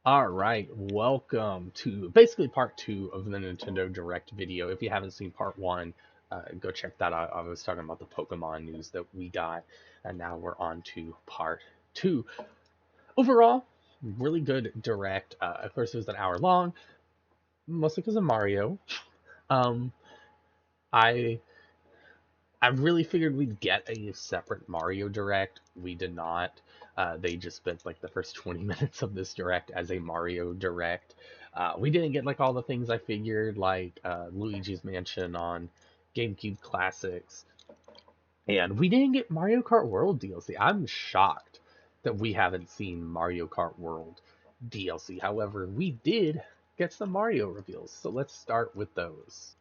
All right, welcome to basically part two of the Nintendo Direct video. If you haven't seen part one, go check that out. I was talking about the Pokemon news that we got, and now we're on to part two. Overall, really good Direct. Of course, it was an hour long, mostly because of Mario. Um, I I really figured we'd get a separate Mario Direct. We did not. They just spent like the first 20 minutes of this Direct as a Mario Direct. We didn't get like all the things I figured, like Luigi's Mansion on GameCube Classics. And we didn't get Mario Kart World DLC. I'm shocked that we haven't seen Mario Kart World DLC. However, we did get some Mario reveals. So let's start with those.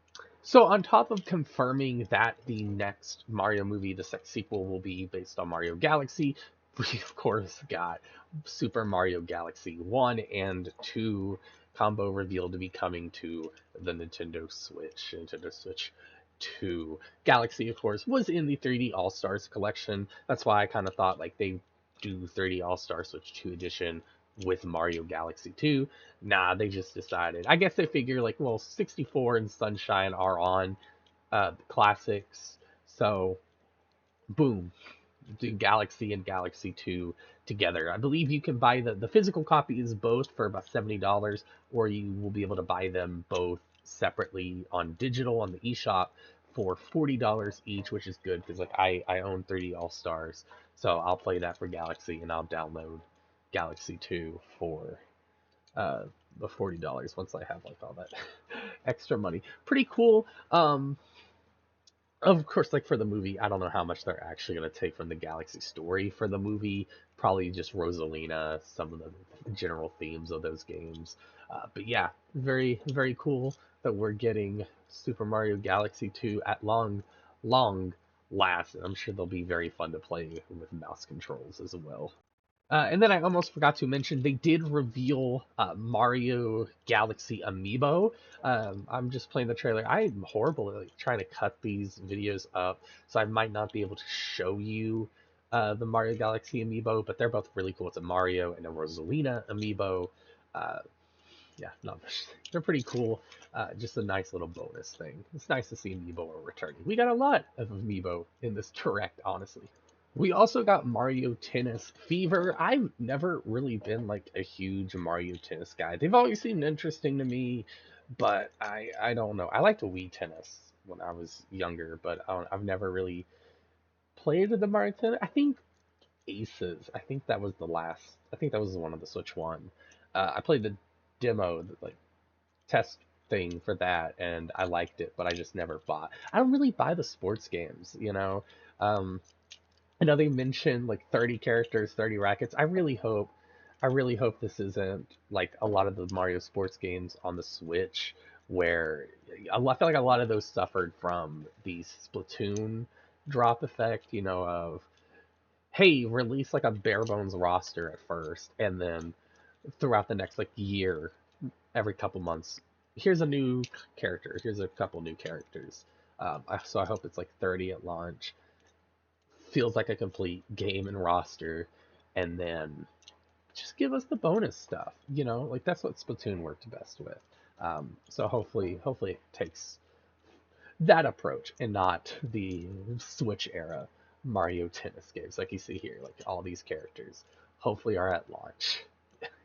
So, on top of confirming that the next Mario movie, the next sequel, will be based on Mario Galaxy, we of course got Super Mario Galaxy 1 and 2 combo revealed to be coming to the Nintendo Switch 2. Galaxy, of course, was in the 3D All Stars collection. That's why I kind of thought like they do 3D All Star Switch 2 edition with Mario Galaxy 2. Nah, they just decided. I guess they figure like, well, 64 and Sunshine are on the classics, so boom, do Galaxy and Galaxy 2 together. I believe you can buy the physical copies both for about $70, or you will be able to buy them both separately on digital on the eShop for $40 each, which is good because like I own 3D All Stars, so I'll play that for Galaxy and I'll download Galaxy 2 for uh the $40 once I have like all that extra money. Pretty cool. Of course, like for the movie, I don't know how much they're actually going to take from the Galaxy story for the movie. Probably just Rosalina, some of the general themes of those games. But yeah, very, very cool that we're getting Super Mario Galaxy 2 at long last. And I'm sure they'll be very fun to play with mouse controls as well. And then I almost forgot to mention they did reveal Mario Galaxy Amiibo. I'm just playing the trailer. I'm horrible at like, trying to cut these videos up, so I might not be able to show you the Mario Galaxy Amiibo, but they're both really cool. It's a Mario and a Rosalina Amiibo. Uh, yeah, no, they're pretty cool. Just a nice little bonus thing. It's nice to see Amiibo are returning. We got a lot of Amiibo in this direct, honestly. We also got Mario Tennis Fever. I've never really been like a huge Mario Tennis guy. They've always seemed interesting to me, but I don't know. I liked Wii Tennis when I was younger, but I've never really played the Mario Tennis. I think Aces. I think that was the last. I think that was one of the Switch One. I played the demo, like test thing for that, and I liked it, but I just never bought. I don't really buy the sports games, you know. Um, I know they mentioned like 30 characters, 30 rackets. I really hope this isn't like a lot of the Mario sports games on the Switch where I feel like a lot of those suffered from the Splatoon drop effect, of hey, release like a bare bones roster at first, and then throughout the next like year, every couple months, here's a new character, here's a couple new characters. So I hope it's like 30 at launch, feels like a complete game and roster, and then just give us the bonus stuff. Like that's what Splatoon worked best with. So hopefully it takes that approach and not the Switch era Mario Tennis games like you see here. Like all these characters, hopefully are at launch.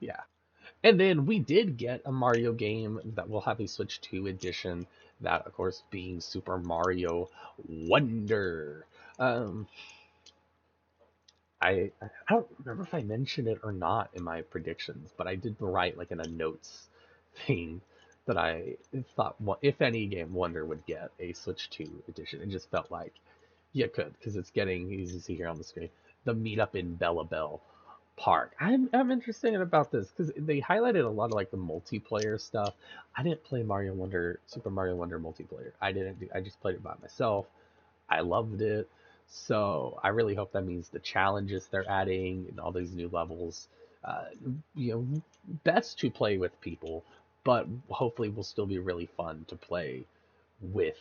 Yeah. And then we did get a Mario game that will have a Switch 2 edition. That, of course, being Super Mario Wonder. Um, I don't remember if I mentioned it or not in my predictions, but I did write like in a notes thing that I thought if any game Wonder would get a Switch 2 edition. It just felt like you could because it's getting, you can see here on the screen, the meetup in Bella Bell Park. I'm interested about this because they highlighted a lot of like the multiplayer stuff. I didn't play Super Mario Wonder multiplayer. I didn't. I just played it by myself. I loved it. So I really hope that means the challenges they're adding and all these new levels, uh, best to play with people, but hopefully will still be really fun to play with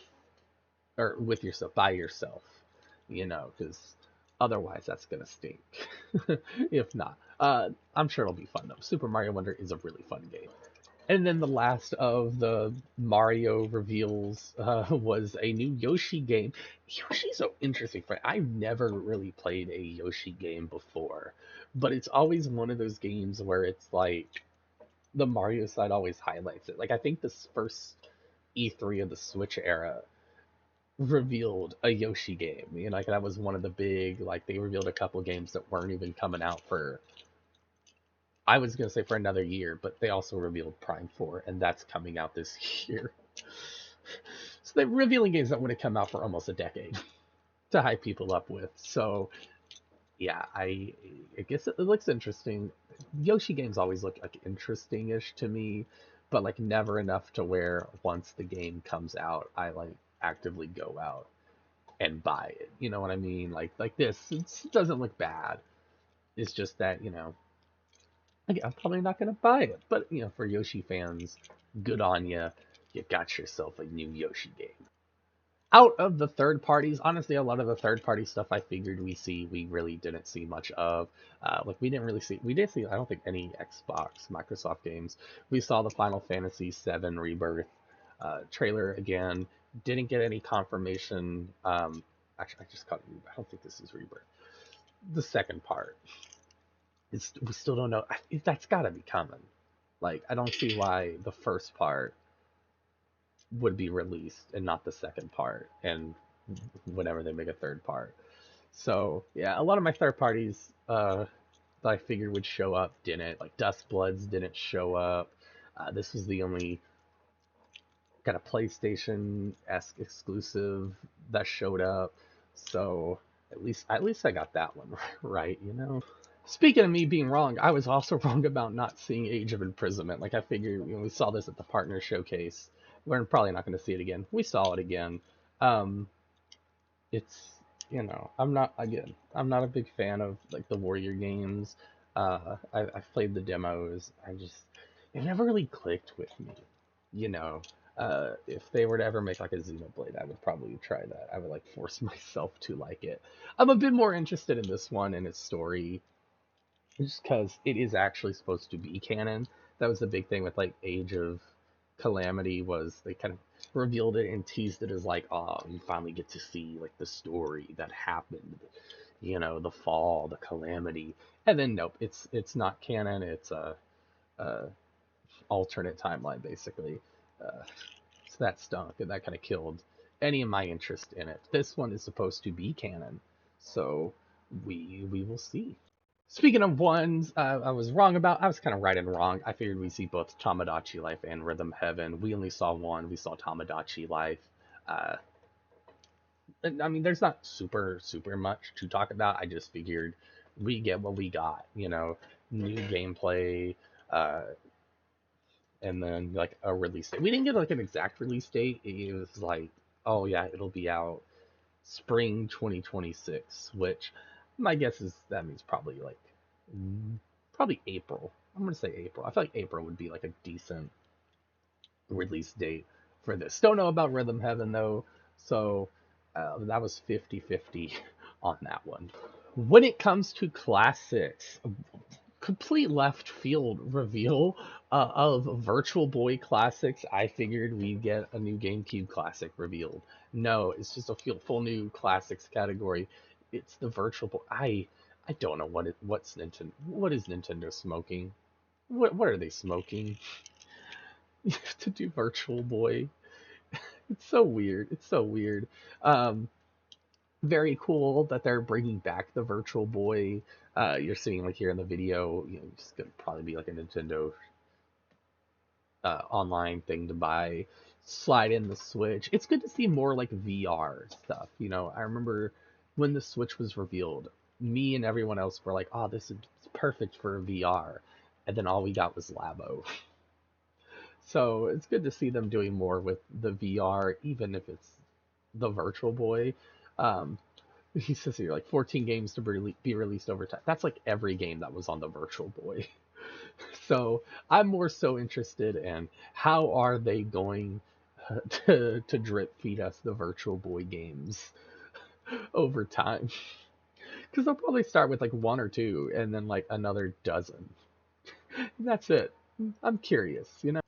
or with yourself by yourself, because otherwise that's gonna stink if not. I'm sure it'll be fun though. Super Mario Wonder is a really fun game. And then the last of the Mario reveals was a new Yoshi game. Yoshi's so interesting. I've never really played a Yoshi game before, but it's always one of those games where it's like the Mario side always highlights it. Like I think this first E3 of the Switch era revealed a Yoshi game. You know, like that was one of the big, like they revealed a couple games that weren't even coming out for, I was gonna say for another year, but they also revealed Prime 4, and that's coming out this year. So they're revealing games that would have come out for almost a decade to hype people up with. So yeah, I guess it looks interesting. Yoshi games always look like interesting-ish to me, but like never enough to where once the game comes out, I like actively go out and buy it. You know what I mean? Like this, it doesn't look bad. It's just that I'm probably not gonna buy it. But for Yoshi fans, good on you. You got yourself a new Yoshi game. Out of the third parties, honestly, a lot of the third party stuff I figured we really didn't see much of. Like we didn't see, I don't think any Xbox, Microsoft games. We saw the Final Fantasy VII Rebirth trailer again. Didn't get any confirmation. Actually, I just caught. I don't think this is Rebirth. The second part. We still don't know. That's got to be coming. Like I don't see why the first part would be released and not the second part, and whenever they make a third part. So yeah, a lot of my third parties that I figured would show up didn't. Like Dust Bloods didn't show up. This was the only kind of PlayStation-esque exclusive that showed up. So at least I got that one right. Speaking of me being wrong, I was also wrong about not seeing Age of Imprisonment. Like I figured, we saw this at the partner showcase. We're probably not going to see it again. We saw it again. Um, it's I'm not a big fan of like the Warrior games. I've played the demos. It never really clicked with me. You know, if they were to ever make like a Xenoblade, I would probably try that. I would like force myself to like it. I'm a bit more interested in this one and its story just because it is actually supposed to be canon. That was the big thing with like Age of Calamity was they kind of revealed it and teased it as like, oh, you finally get to see like the story that happened, the fall, the calamity, and then nope, it's not canon. It's a alternate timeline basically. So that stunk and that kind of killed any of my interest in it. This one is supposed to be canon, so we will see. Speaking of ones I was wrong about, I was kind of right and wrong. I figured we'd see both Tamagotchi Life and Rhythm Heaven. We only saw one. We saw Tamagotchi Life. Uh, I mean, there's not super much to talk about. I just figured we get what we got. New gameplay, uh, and then like a release date. We didn't get like an exact release date. It was like, oh yeah, it'll be out spring 2026, which my guess is that means probably like probably April. I'm gonna say April. I feel like April would be like a decent release date for this. Don't know about Rhythm Heaven though, so that was 50-50 on that one. When it comes to classics, complete left field reveal of Virtual Boy classics. I figured we'd get a new GameCube classic revealed. No, it's just a full new classics category. It's the Virtual Boy. I don't know what is Nintendo smoking. What are they smoking to do Virtual Boy? It's so weird. It's so weird. Um, Very cool that they're bringing back the Virtual Boy. You're seeing like here in the video, it's gonna probably be like a Nintendo online thing to buy. Slide in the Switch. It's good to see more like VR stuff. I remember when the Switch was revealed, me and everyone else were like, "Oh, this is perfect for VR," and then all we got was Labo. So it's good to see them doing more with the VR, even if it's the Virtual Boy. Um, he says here like 14 games to be released over time. That's like every game that was on the Virtual Boy. So I'm more so interested in how are they going to drip feed us the Virtual Boy games over time. Because they'll probably start with like one or two and then like another dozen. That's it. I'm curious, you know?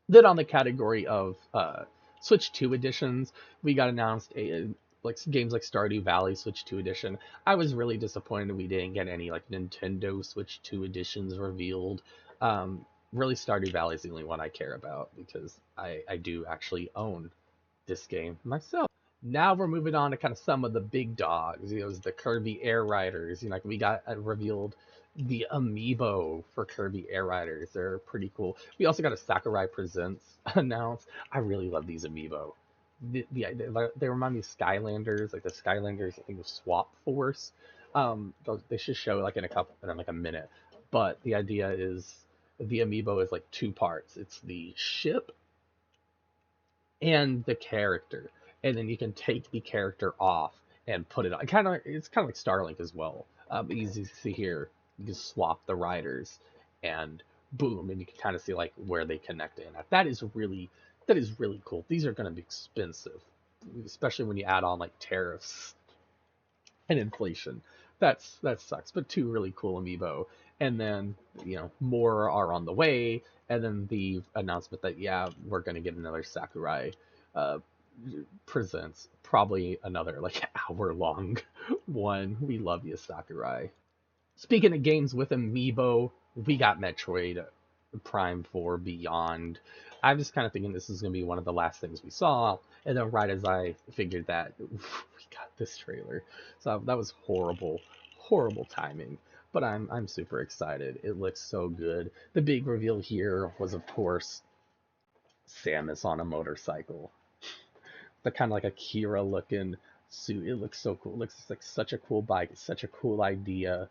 Then on the category of Switch 2 editions, we got announced like games like Stardew Valley Switch 2 edition. I was really disappointed we didn't get any like Nintendo Switch 2 editions revealed. Really, Stardew Valley is the only one I care about because I do actually own this game myself. Now we're moving on to kind of some of the big dogs. You know, the Kirby Air Riders. You know, like we got revealed the amiibo for Kirby Air Riders. They're pretty cool. We also got a Sakurai Presents announced. I really love these amiibo. They remind me of Skylanders, like the Skylanders. I think of Swap Force. They should show like in like a minute. But the idea is the amiibo is like two parts. It's the ship and the character, and then you can take the character off and put it on. It's kind of like Starlink as well. Easy to see here. You can swap the riders, and boom, and you can kind of see like where they connect in. That is really cool. These are going to be expensive, especially when you add on like tariffs and inflation. That sucks. But two really cool amiibo, and then more are on the way. And then the announcement that we're gonna get another Sakurai uh, presents, probably another like hour long one. We love you, Sakurai. Speaking of games with amiibo, we got Metroid Prime 4 Beyond. I'm just kind of thinking this is going to be one of the last things we saw. And then right as I figured that, we got this trailer. So that was horrible, horrible timing. But I'm super excited. It looks so good. The big reveal here was, of course, Samus on a motorcycle. The kind of like a Kira looking suit. It looks so cool. It looks like such a cool bike. It's such a cool idea.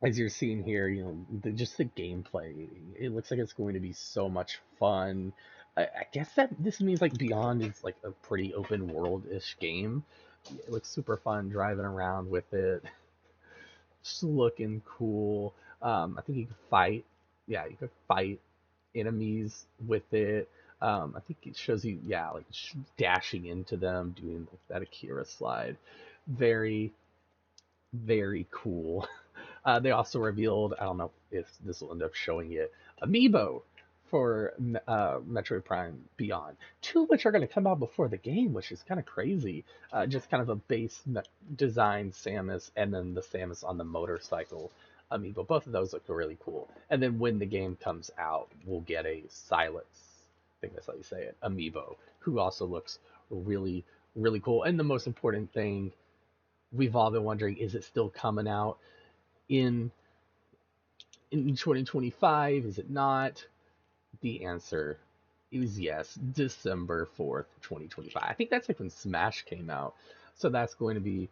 As you're seeing here, just the gameplay, it looks like it's going to be so much fun. I guess that this means like Beyond is like a pretty open world-ish game. It looks super fun driving around with it, just looking cool. I think you can fight, yeah, you can fight enemies with it. I think it shows you, like dashing into them, doing like that Akira slide. Very, very cool. They also revealed, I don't know if this will end up showing it, Amiibo for Metroid Prime Beyond. Two of which are going to come out before the game, which is kind of crazy. Just kind of a base design Samus, and then the Samus on the motorcycle Amiibo. Both of those look really cool. And then when the game comes out, we'll get a Silence, I think that's how you say it, Amiibo, who also looks really, really cool. And the most important thing, we've all been wondering, is it still coming out in 2025? Is it not? The answer is yes, December 4th, 2025. I think that's like when Smash came out. So that's going to be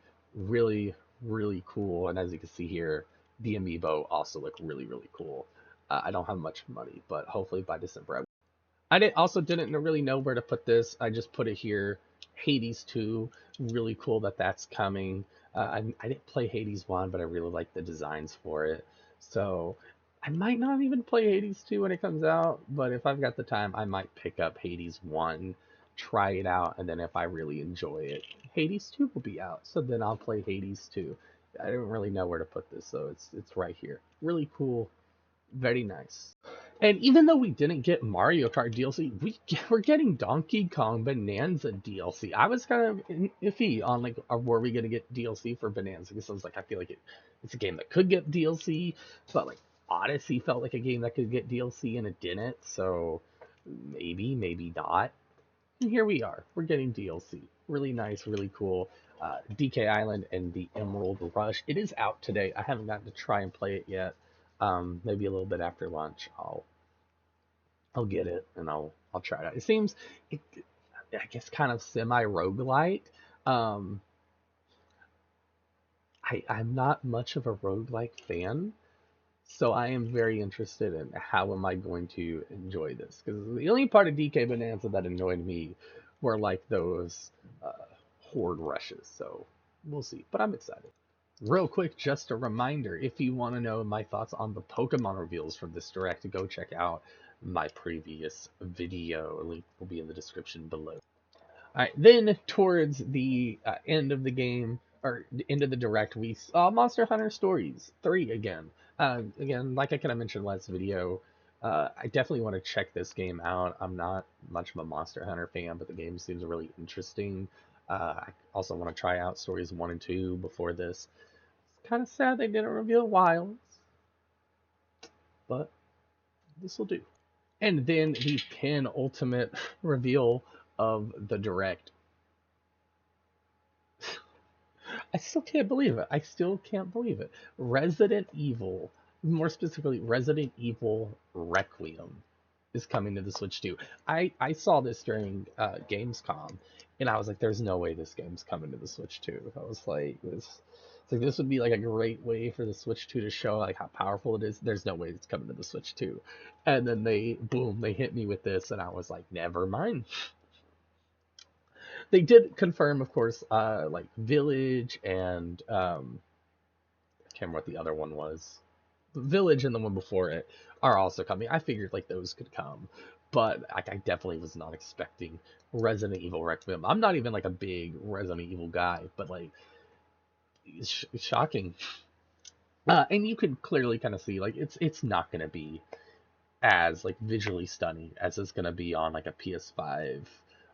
really, really cool. And as you can see here, the amiibo also look really, really cool. I don't have much money, but hopefully by December. Also didn't really know where to put this. I just put it here. Hades 2, really cool that that's coming. I didn't play Hades 1, but I really like the designs for it. So I might not even play Hades 2 when it comes out, but if I've got the time, I might pick up Hades 1, try it out, and then if I really enjoy it, Hades 2 will be out. So then I'll play Hades 2. I don't really know where to put this, so it's right here. Really cool, very nice. And even though we didn't get Mario Kart DLC, we're getting Donkey Kong Bonanza DLC. I was kind of iffy on like, were we gonna get DLC for Bonanza? Because I was like, I feel like it's a game that could get DLC, but like Odyssey felt like a game that could get DLC and it didn't. So maybe, maybe not. And here we are. We're getting DLC. Really nice, really cool. DK Island and the Emerald Rush. It is out today. I haven't gotten to try and play it yet. Maybe a little bit after lunch, I'll get it and I'll try it out. It seems, I guess, kind of semi roguelite. Um, I'm not much of a roguelike fan, so I am very interested in how am I going to enjoy this, because the only part of DK Bonanza that annoyed me were like those horde rushes. So we'll see, but I'm excited. Real quick, just a reminder, if you want to know my thoughts on the Pokemon reveals from this direct, go check out my previous video. A link will be in the description below. All right, then towards the end of the game, or into the direct, we saw Monster Hunter Stories 3 again. Again, like I kind of mentioned last video, I definitely want to check this game out. I'm not much of a Monster Hunter fan, but the game seems really interesting. I also want to try out Stories 1 and 2 before this. It's kind of sad they didn't reveal Wilds, but this will do. And then the penultimate reveal of the direct. I still can't believe it. I still can't believe it. Resident Evil, more specifically, Resident Evil Requiem is coming to the Switch too. I saw this during Gamescom, and I was like, "There's no way this game's coming to the Switch too." I was like, "This would be like a great way for the Switch 2 to show like how powerful it is." There's no way it's coming to the Switch 2, and then they hit me with this, and I was like, "Never mind." They did confirm, of course, like Village and I can't remember what the other one was. Village and the one before it are also coming. I figured like those could come, but like I definitely was not expecting Resident Evil Requiem. I'm not even like a big Resident Evil guy, but like it's shocking. And you can clearly kind of see like it's not gonna be as like visually stunning as it's gonna be on like a PS5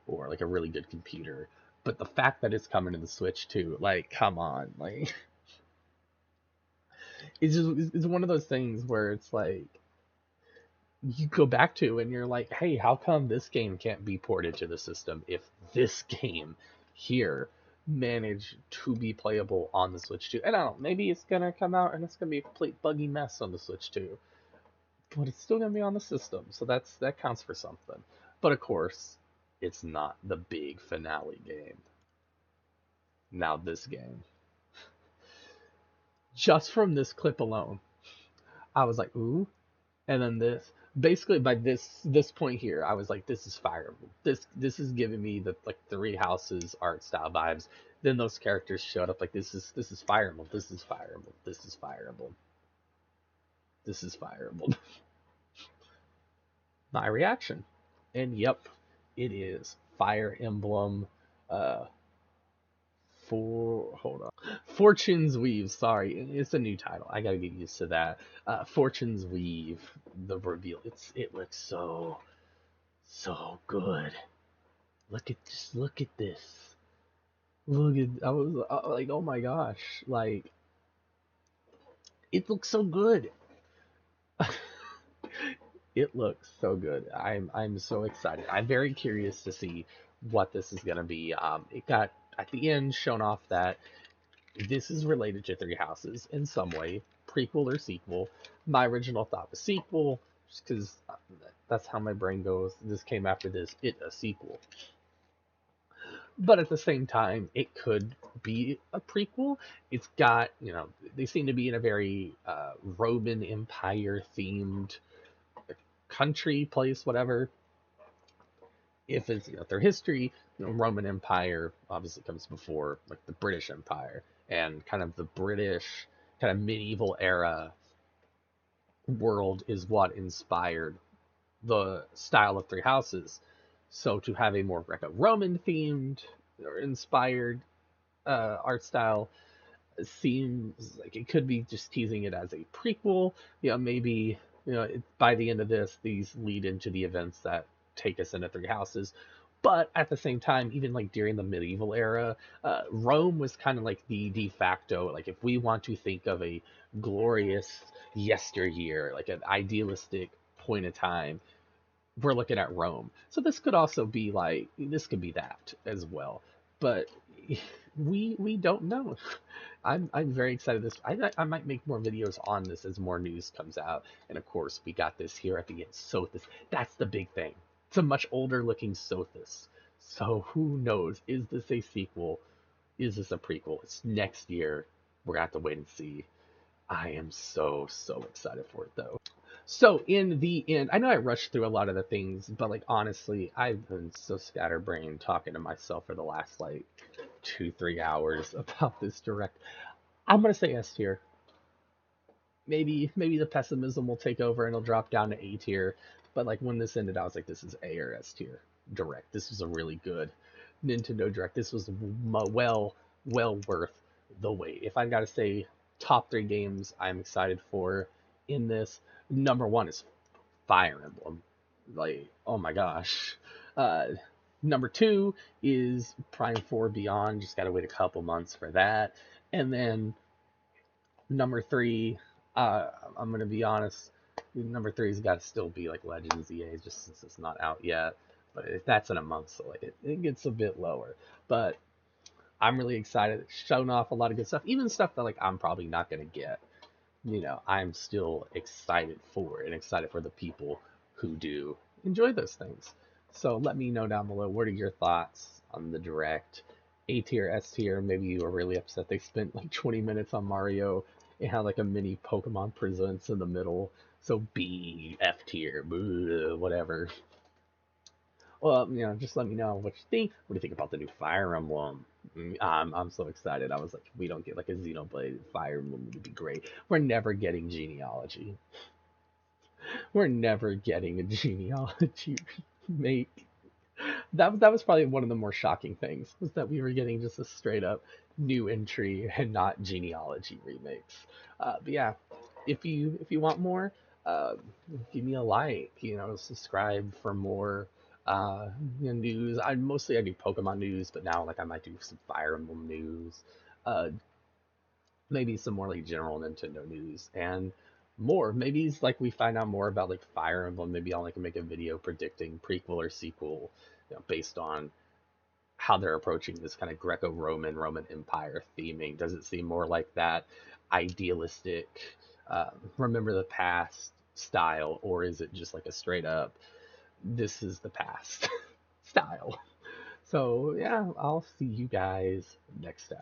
or like a really good computer. But the fact that it's coming to the Switch too, like come on, like it's one of those things where it's like you go back to and you're like, hey, how come this game can't be ported to the system if this game here managed to be playable on the Switch 2? And I don't know, maybe it's gonna come out and it's gonna be a complete buggy mess on the Switch 2, but it's still gonna be on the system, so that counts for something. But of course, it's not the big finale game. Now this game, just from this clip alone, I was like, ooh. And then this, basically by this point here, I was like, this is Fire Emblem. This is giving me the like Three Houses art style vibes. Then those characters showed up like this is Fire Emblem. This is Fire Emblem. This is Fire Emblem. This is Fire Emblem. My reaction, and yep, it is Fire Emblem. Uh, for hold on, Fortune's Weave. Sorry, it's a new title. I gotta get used to that. Fortune's Weave. The reveal. It looks so good. Look at this. Look at I was like, oh my gosh, like it looks so good. It looks so good. I'm so excited. I'm very curious to see what this is gonna be. It got at the end shown off that this is related to Three Houses in some way, prequel or sequel. My original thought was sequel, just because that's how my brain goes. This came after this, it a sequel. But at the same time, it could be a prequel. It's got, they seem to be in a very Roman Empire themed country, place, whatever. If it's their history, Roman Empire obviously comes before like the British Empire, and kind of the British kind of medieval era world is what inspired the style of Three Houses. So to have a more Greco-Roman themed or inspired art style seems like it could be just teasing it as a prequel. Maybe by the end of this, these lead into the events that take us into Three Houses. But at the same time, even like during the medieval era, Rome was kind of like the de facto. Like if we want to think of a glorious yesteryear, like an idealistic point of time, we're looking at Rome. So this could also be like this could be that as well. But we don't know. I'm very excited. I might make more videos on this as more news comes out. And of course, we got this here at the end. Sothis. That's the big thing. It's a much older looking Sothis. So who knows? Is this a sequel? Is this a prequel? It's next year. We're gonna have to wait and see. I am so excited for it though. So in the end, I know I rushed through a lot of the things, but like honestly, I've been so scatterbrained talking to myself for the last like 2-3 hours about this direct. I'm gonna say S tier. Maybe the pessimism will take over and it'll drop down to A tier. But like when this ended, I was like, this is A or S tier direct. This was a really good Nintendo direct. This was well worth the wait. If I got to say top three games I'm excited for in this, number one is Fire Emblem. Like, oh my gosh. Uh, Number two is Prime 4 Beyond. Just gotta wait a couple months for that. And then number three, I'm gonna be honest. Number three's got to still be like Legends EA, just since it's not out yet. But if that's in a month, so like it gets a bit lower. But I'm really excited. It's showing off a lot of good stuff, even stuff that like I'm probably not gonna get. I'm still excited for and excited for the people who do enjoy those things. So let me know down below, what are your thoughts on the direct? A tier, S tier, maybe you were really upset they spent like 20 minutes on Mario and had like a mini Pokemon Presents in the middle. So B, F tier, whatever. Well, just let me know what you think. What do you think about the new Fire Emblem? I'm so excited. I was like, if we don't get like a Xenoblade Fire Emblem, would be great. We're never getting genealogy. We're never getting a genealogy remake. That was probably one of the more shocking things, was that we were getting just a straight up new entry and not genealogy remakes. But yeah, if you want more, uh, give me a like. Subscribe for more news. I do Pokemon news, but now like I might do some Fire Emblem news. Uh, Maybe some more like general Nintendo news and more. Maybe it's like we find out more about like Fire Emblem. Maybe I'll like make a video predicting prequel or sequel, based on how they're approaching this kind of Roman Empire theming. Does it seem more like that idealistic, remember the past style, or is it just like a straight up, this is the past style? So yeah, I'll see you guys next time.